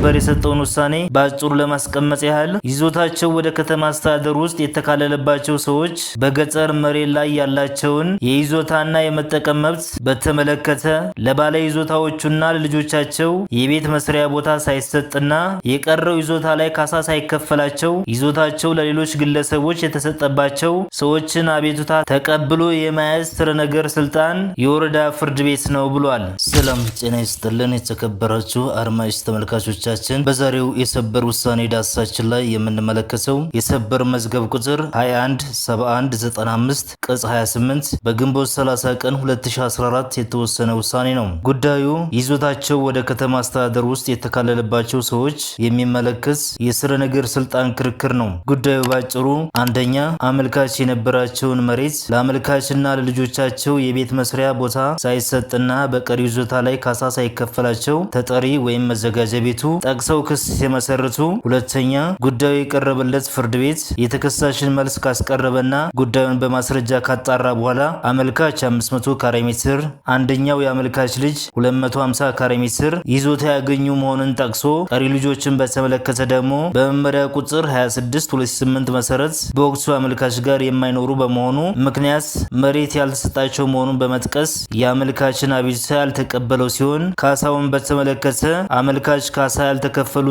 በር የሰጠውን ውሳኔ በአጭሩ ለማስቀመጥ ያህል ይዞታቸው ወደ ከተማ አስተዳደር ውስጥ የተካለለባቸው ሰዎች በገጠር መሬት ላይ ያላቸውን የይዞታና የመጠቀም መብት በተመለከተ ለባለ ይዞታዎቹና ለልጆቻቸው የቤት መስሪያ ቦታ ሳይሰጥና የቀረው ይዞታ ላይ ካሳ ሳይከፈላቸው ይዞታቸው ለሌሎች ግለሰቦች የተሰጠባቸው ሰዎችን አቤቱታ ተቀብሎ የመያዝ ስረ ነገር ስልጣን የወረዳ ፍርድ ቤት ነው ብሏል። ሰላም ጤና ይስጥልን የተከበራችሁ አድማጭ ተመልካቾቻችን፣ በዛሬው የሰበር ውሳኔ ዳሰሳችን ላይ የምንመለከተው የሰበር መዝገብ ቁጥር 217195 ቅጽ 28 በግንቦት 30 ቀን 2014 የተወሰነ ውሳኔ ነው። ጉዳዩ ይዞታቸው ወደ ከተማ አስተዳደር ውስጥ የተካለለባቸው ሰዎች የሚመለከት የስረ ነገር ስልጣን ክርክር ነው። ጉዳዩ ባጭሩ አንደኛ አመልካች የነበራቸውን መሬት ለአመልካችና ለልጆቻቸው የቤት መስሪያ ቦታ ሳይሰጥና በቀሪ ይዞታ ላይ ካሳ ሳይከፈላቸው ተጠሪ ወይም መዘጋጃ ቤቱ ጠቅሰው ክስ ሲመሰርቱ፣ ሁለተኛ ጉዳዩ የቀረበለት ፍርድ ቤት የተከሳሽን መልስ ካስቀረበና ጉዳዩን በማስረጃ ካጣራ በኋላ አመልካች 500 ካሬ ሜትር፣ አንደኛው የአመልካች ልጅ 250 ካሬ ሜትር ይዞታ ያገኙ መሆኑን ጠቅሶ ቀሪ ልጆችን በተመለከተ ደግሞ በመመሪያ ቁጥር 26/2008 መሰረት በወቅቱ አመልካች ጋር የማይኖሩ በመሆኑ ምክንያት መሬት ያልተሰጣቸው መሆኑን በመጥቀስ የአመልካችን አቤቱታ ያልተቀበለው ሲሆን ካሳውን በተመለከተ አመልካች ካሳ ያልተከፈሉ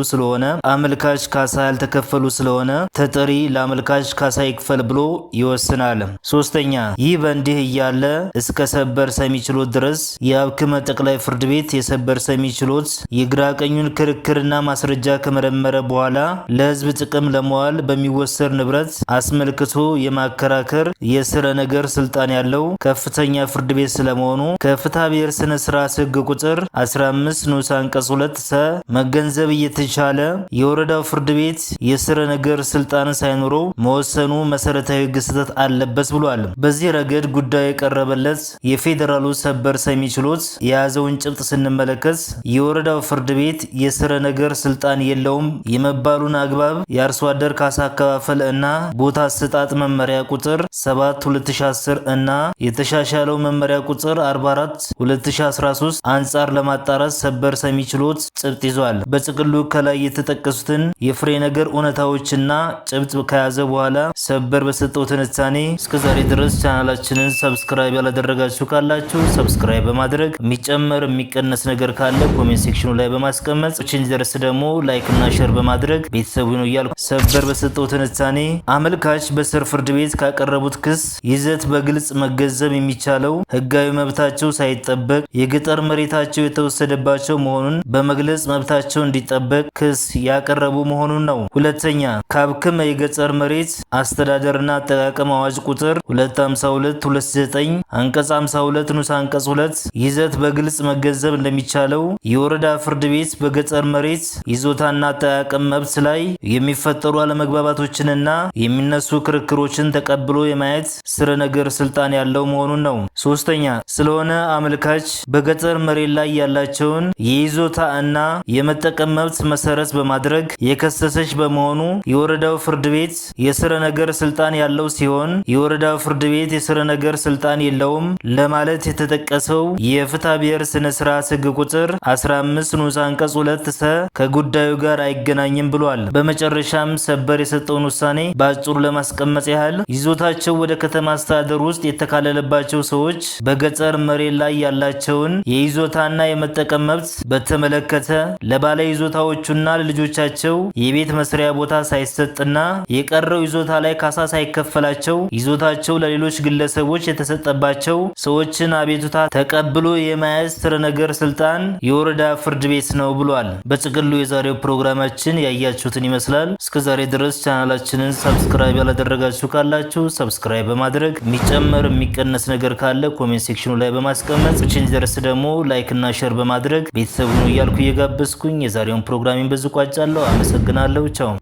ስለሆነ ተጠሪ ለአመልካች ካሳ ይክፈል ብሎ ይወስናል። ሶስተኛ ይህ በእንዲህ እያለ እስከ ሰበር ሰሚ ችሎት ድረስ የአብክመ ጠቅላይ ፍርድ ቤት የሰበር ሰሚ ችሎት የግራ ቀኙን ክርክርና ማስረጃ ከመረመረ በኋላ ለሕዝብ ጥቅም ለመዋል በሚወሰድ ንብረት አስመልክቶ የማከራከር የስረ ነገር ስልጣን ያለው ከፍተኛ ፍርድ ቤት ስለመሆኑ ከፍትሐ ብሔር ስነ ስርዓት ሕግ ቁጥር 15 ንዑስ አንቀጽ 2 ሰ መገንዘብ እየተቻለ የወረዳው ፍርድ ቤት የስረ ነገር ስልጣን ሳይኖረው መወሰኑ መሰረታዊ ሕግ ስህተት አለበት ብሏል። በዚህ ረገድ ጉዳዩ የቀረበለት የፌዴራሉ ሰበር ሰሚ ችሎት የያዘውን ጭብጥ ስንመለከት የወረዳው ፍርድ ቤት የስረ ነገር ስልጣን የለውም የመባሉን አግባብ የአርሶ አደር ካሳ አከፋፈል እና ቦታ አሰጣጥ መመሪያ ቁጥር 7/2010 እና የተሻሻለው መመሪያ ቁጥር 44/2013 አንጻር ለማጣራት ሰበር ሰሚ ችሎት ጭብጥ ይዟል። በጥቅሉ ከላይ የተጠቀሱትን የፍሬ ነገር እውነታዎችና ጭብጥ ከያዘ በኋላ ሰበር በሰጠው ትንታኔ እስከዛሬ ድረስ ቻናላችንን ሰብስክራይብ ያላደረጋችሁ ካላችሁ ሰብስክራይብ በማድረግ የሚጨመር የሚቀነስ ነገር ካለ ኮሜንት ሴክሽኑ ላይ በማስቀመጥ እቺን ድረስ ደግሞ ላይክ እና ሼር በማድረግ ቤተሰቡ ነው እያልኩ ሰበር በሰጠው ትንታኔ አመልካች በስር ፍርድ ቤት ካቀረቡት ክስ ይዘት በግልጽ መገንዘብ የሚቻለው ህጋዊ መብታቸው ሳይጠበቅ የገጠር መሬታቸው የተወሰደባቸው መሆኑን በመግለጽ መብታቸው እንዲጠበቅ ክስ ያቀረቡ መሆኑን ነው። ሁለተኛ ከአብክመ የገጠር መሬት አስተዳደርና አጠቃቀም አዋጅ ቁጥር 252/29 አንቀጽ 52 ንዑስ አንቀጽ 2 ይዘት በግልጽ መገንዘብ እንደሚቻለው የወረዳ ፍርድ ቤት በገጠር መሬት ይዞታና አጠቃቀም መብት ላይ የሚፈጠሩ አለመግባባቶችንና የሚነሱ ክርክሮችን ተቀብሎ የማየት ስረ ነገር ስልጣን ያለው መሆኑን ነው። ሶስተኛ ስለሆነ አመልካች በገጠር መሬት ላይ ያላቸውን የይዞታ እና የመጠቀም መብት መሰረት በማድረግ የከሰሰች በመሆኑ የወረዳው ፍርድ ቤት የስረ ነገር ስልጣን ያለው ሲሆን የወረዳው ፍርድ ቤት የስረ ነገር ስልጣን የለውም ለማለት የተጠቀሰው የፍትሐ ብሔር ስነ ስርዓት ሕግ ቁጥር 15 ንዑስ አንቀጽ 2 ሰ ከጉዳዩ ጋር አይገናኝም ብሏል። በመጨረሻም ሰበር የሰጠውን ውሳኔ በአጭሩ ለማስቀመጥ ያህል ይዞታቸው ወደ ከተማ አስተዳደር ውስጥ የተካለለባቸው ሰዎች በገጠር መሬት ላይ ያላቸውን የይዞታና የመጠቀም መብት በተመለከተ ለባለ ይዞታዎቹና ለልጆቻቸው የቤት መስሪያ ቦታ ሳይሰጥና የቀረው ይዞታ ላይ ካሳ ሳይከፈላቸው ይዞታቸው ለሌሎች ግለሰቦች የተሰጠባቸው ሰዎችን አቤቱታ ተቀብሎ የመያዝ ስረ ነገር ስልጣን የወረዳ ፍርድ ቤት ነው ብሏል። በጥቅሉ የዛሬው ፕሮግራማችን ያያችሁትን ይመስላል። እስከዛሬ ድረስ ቻናላችንን ሰብስክራይብ ያላደረጋችሁ ካላችሁ ሰብስክራይብ በማድረግ የሚጨመር የሚቀነስ ነገር ካለ ኮሜንት ሴክሽኑ ላይ በማስቀመጥ እቺን ድረስ ደግሞ ላይክ እና ሼር በማድረግ ቤተሰቡ ነው እያልኩ እየጋበዝኩኝ የዛሬውን ፕሮግራሚን በዚህ ቋጫለሁ። አመሰግናለሁ። ቻው።